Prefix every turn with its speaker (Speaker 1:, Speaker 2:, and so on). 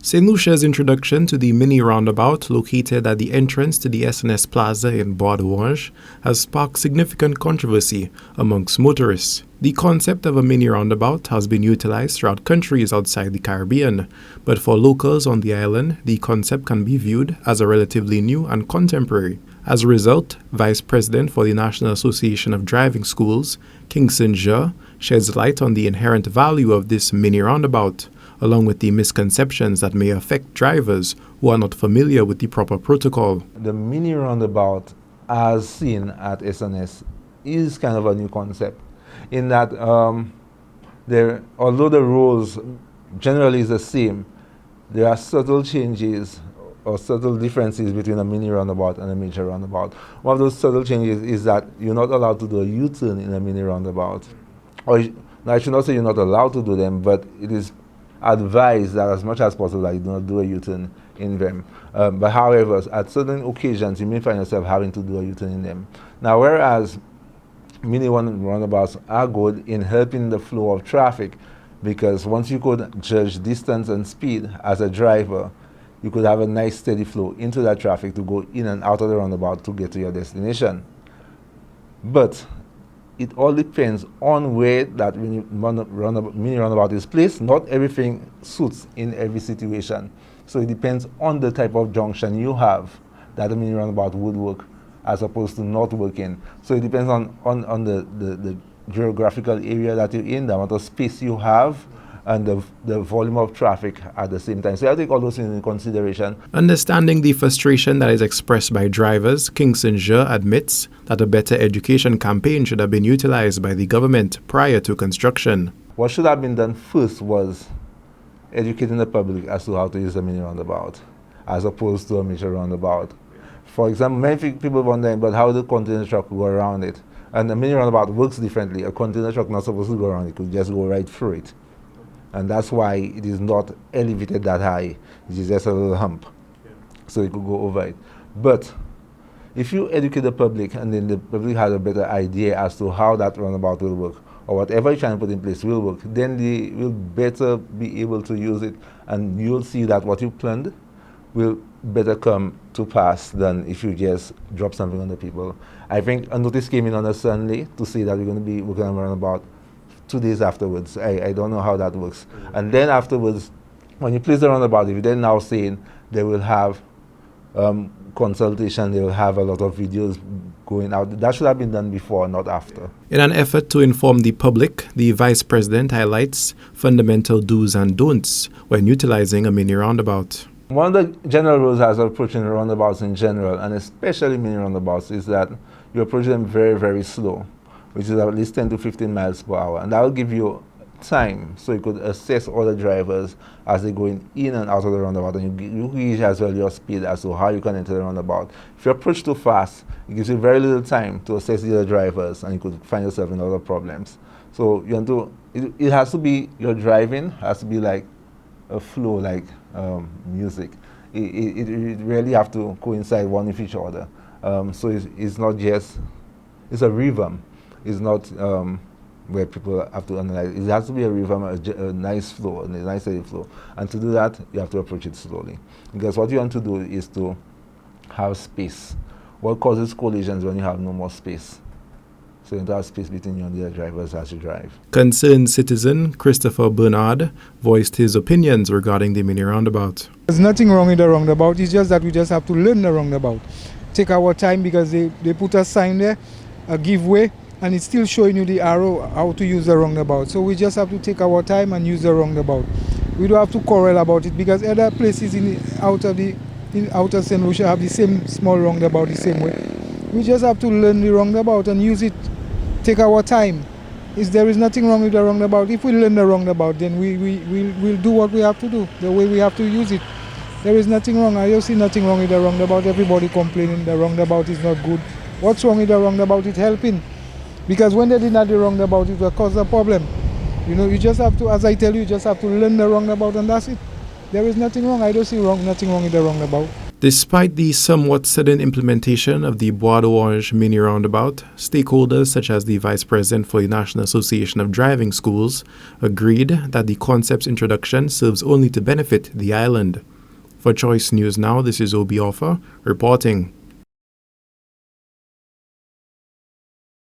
Speaker 1: St. Lucia's introduction to the Mini-Roundabout, located at the entrance to the SNS Plaza in Bois D'Orange, has sparked significant controversy amongst motorists. The concept of a mini-roundabout has been utilized throughout countries outside the Caribbean, but for locals on the island, the concept can be viewed as a relatively new and contemporary. As a result, Vice President for the National Association of Driving Schools, Kingson Jean, sheds light on the inherent value of this mini-roundabout, along with the misconceptions that may affect drivers who are not familiar with the proper protocol.
Speaker 2: The mini-roundabout, as seen at SNS, is kind of a new concept, in that although the rules generally is the same, there are subtle changes or subtle differences between a mini-roundabout and a major roundabout. One of those subtle changes is that you're not allowed to do a U-turn in a mini-roundabout. I should not say you're not allowed to do them, but it is advised that as much as possible that you do not do a U-turn in them. But however, at certain occasions, you may find yourself having to do a U-turn in them. Now, whereas mini-roundabouts are good in helping the flow of traffic, because once you could judge distance and speed as a driver, you could have a nice steady flow into that traffic to go in and out of the roundabout to get to your destination. But it all depends on where that mini-roundabout is placed. Not everything suits in every situation. So it depends on the type of junction you have that a mini-roundabout would work as opposed to not working. So it depends on the geographical area that you're in, the amount of space you have, and the volume of traffic at the same time. So I take all those things into consideration.
Speaker 1: Understanding the frustration that is expressed by drivers, Kingson Jean admits that a better education campaign should have been utilized by the government prior to construction.
Speaker 2: What should have been done first was educating the public as to how to use a mini-roundabout, as opposed to a major roundabout. For example, many people wonder about how the container truck go around it. And a mini-roundabout works differently. A container truck not supposed to go around it, it could just go right through it. And that's why it is not elevated that high. It is just a little hump. So it could go over it. But if you educate the public and then the public has a better idea as to how that roundabout will work, or whatever you're trying to put in place will work, then they will better be able to use it, and you'll see that what you planned will better come to pass than if you just drop something on the people. I think a notice came in on a Sunday to say that we're going to be working on a roundabout 2 days afterwards. I don't know how that works. And then afterwards, when you place the roundabout, if they're now saying they will have consultation, they will have a lot of videos going out. That should have been done before, not after.
Speaker 1: In an effort to inform the public, the Vice President highlights fundamental do's and don'ts when utilizing a mini-roundabout.
Speaker 2: One of the general rules as approaching roundabouts in general, and especially mini-roundabouts, is that you approach them very, very slow, which is at least 10 to 15 miles per hour. And that will give you time so you could assess all the drivers as they're going in and out of the roundabout, and you gauge as well your speed as to how you can enter the roundabout. If you approach too fast, it gives you very little time to assess the other drivers, and you could find yourself in other problems. So you want to, it has to be, your driving has to be like a flow, like music. It really have to coincide one with each other. So it's not just, it's a rhythm. It's not where people have to analyze. It has to be a rhythm, a nice flow, a nice steady flow. And to do that, you have to approach it slowly. Because what you want to do is to have space. What causes collisions when you have no more space? So you want to have space between you and the other drivers as you drive.
Speaker 1: Concerned citizen Christopher Bernard voiced his opinions regarding the mini-roundabout.
Speaker 3: There's nothing wrong with the roundabout. It's just that we just have to learn the roundabout. Take our time, because they put a sign there, a give way, and it's still showing you the arrow how to use the roundabout. So we just have to take our time and use the roundabout. We don't have to quarrel about it, because other places in outer St. Lucia have the same small roundabout the same way. We just have to learn the roundabout and use it. Take our time. There is nothing wrong with the roundabout. If we learn the roundabout, then we'll do what we have to do, the way we have to use it. There is nothing wrong. I don't see nothing wrong with the roundabout. Everybody complaining the roundabout is not good. What's wrong with the roundabout? It's helping. Because when they did not do the roundabout, it will cause a problem. You know, you just have to, as I tell you, you just have to learn the roundabout, and that's it. There is nothing wrong. I don't see nothing wrong with the roundabout.
Speaker 1: Despite the somewhat sudden implementation of the Bois D'Orange Mini-Roundabout, stakeholders such as the Vice President for the National Association of Driving Schools agreed that the concept's introduction serves only to benefit the island. For Choice News Now, this is Obi Offor reporting.